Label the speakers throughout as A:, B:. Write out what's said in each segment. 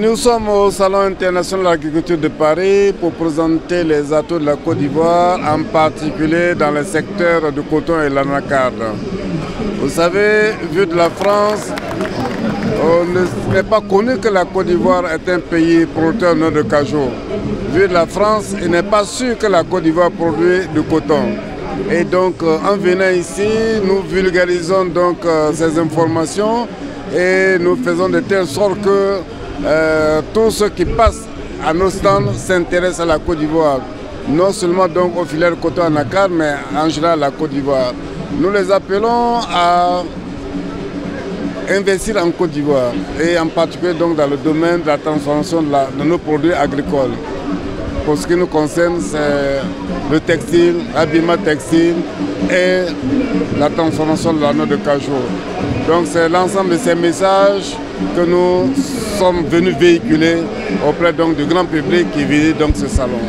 A: Nous sommes au Salon international de l'agriculture de Paris pour présenter les atouts de la Côte d'Ivoire, en particulier dans le secteur du coton et de l'anacarde. Vous savez, vu de la France, on n'est pas connu que la Côte d'Ivoire est un pays producteur de cajou. Vu de la France, il n'est pas sûr que la Côte d'Ivoire produit du coton. Et donc, en venant ici, nous vulgarisons donc ces informations et nous faisons de telle sorte que tous ceux qui passent à nos stands s'intéressent à la Côte d'Ivoire. Non seulement donc aux filières coton anacarde, mais en général à la Côte d'Ivoire. Nous les appelons à investir en Côte d'Ivoire et en particulier donc dans le domaine de la transformation de nos produits agricoles. Pour ce qui nous concerne, c'est le textile, l'habillement textile et la transformation de la noix de cajou. Donc c'est l'ensemble de ces messages que nous sommes venus véhiculer auprès donc, du grand public qui visite donc, ce salon.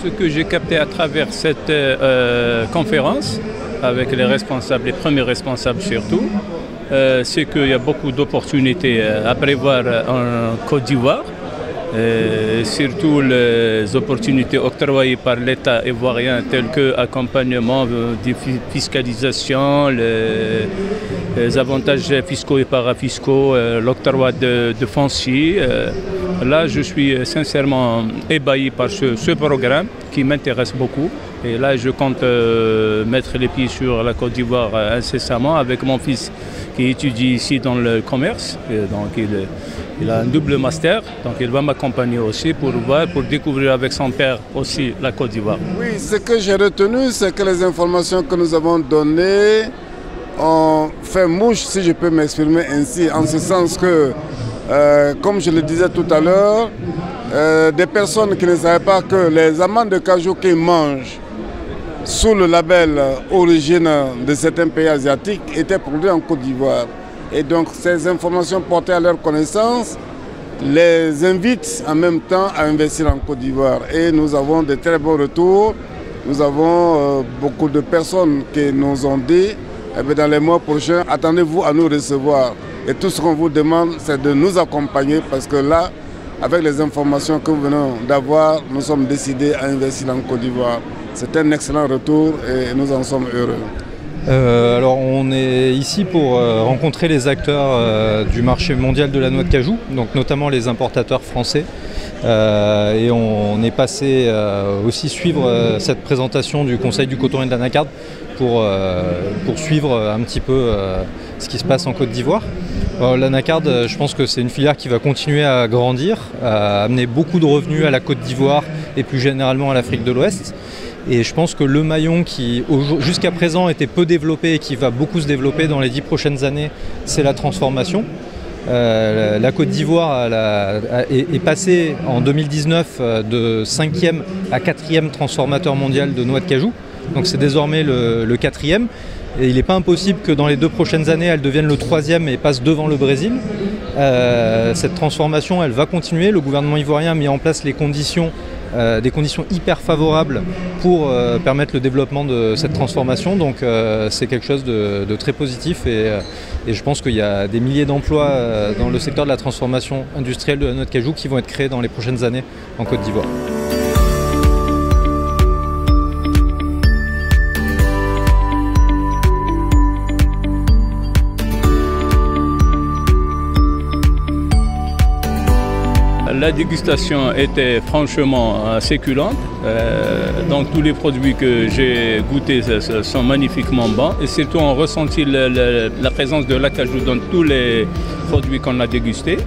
B: Ce que j'ai capté à travers cette conférence, avec les responsables, les premiers responsables surtout, c'est qu'il y a beaucoup d'opportunités à prévoir en Côte d'Ivoire. Surtout les opportunités octroyées par l'État ivoirien telles que l'accompagnement, fiscalisation, les avantages fiscaux et parafiscaux, l'octroi de foncier. Là, je suis sincèrement ébahi par ce programme qui m'intéresse beaucoup. Et là, je compte mettre les pieds sur la Côte d'Ivoire incessamment avec mon fils qui étudie ici dans le commerce. Et donc, il a un double master, donc il va m'accompagner aussi pour découvrir avec son père aussi la Côte d'Ivoire.
A: Oui, ce que j'ai retenu, c'est que les informations que nous avons données ont fait mouche, si je peux m'exprimer ainsi, en ce sens que, comme je le disais tout à l'heure, des personnes qui ne savaient pas que les amandes de cajou qu'ils mangent sous le label origine de certains pays asiatiques étaient produits en Côte d'Ivoire. Et donc ces informations portées à leur connaissance les invitent en même temps à investir en Côte d'Ivoire. Et nous avons de très bons retours. Nous avons beaucoup de personnes qui nous ont dit dans les mois prochains, attendez-vous à nous recevoir. Et tout ce qu'on vous demande, c'est de nous accompagner parce que là, avec les informations que nous venons d'avoir, nous sommes décidés à investir en Côte d'Ivoire. C'est un excellent retour et nous en sommes heureux.
C: Alors on est ici pour rencontrer les acteurs du marché mondial de la noix de cajou, donc notamment les importateurs français. Et on est passé aussi suivre cette présentation du Conseil du coton et de l'anacarde pour suivre un petit peu ce qui se passe en Côte d'Ivoire. L'anacarde, je pense que c'est une filière qui va continuer à grandir, à amener beaucoup de revenus à la Côte d'Ivoire et plus généralement à l'Afrique de l'Ouest. Et je pense que le maillon qui jusqu'à présent était peu développé et qui va beaucoup se développer dans les 10 prochaines années, c'est la transformation. La Côte d'Ivoire est passée en 2019 de 5e à 4e transformateur mondial de noix de cajou. Donc c'est désormais le 4e. Et il n'est pas impossible que dans les 2 prochaines années, elle devienne le 3e et passe devant le Brésil. Cette transformation, elle va continuer. Le gouvernement ivoirien a mis en place les conditions des conditions hyper favorables pour permettre le développement de cette transformation. Donc c'est quelque chose de très positif et je pense qu'il y a des milliers d'emplois dans le secteur de la transformation industrielle de la noix de cajou qui vont être créés dans les prochaines années en Côte d'Ivoire.
B: La dégustation était franchement succulente, donc tous les produits que j'ai goûtés sont magnifiquement bons et surtout on ressentit la présence de l'acajou dans tous les produits qu'on a dégustés.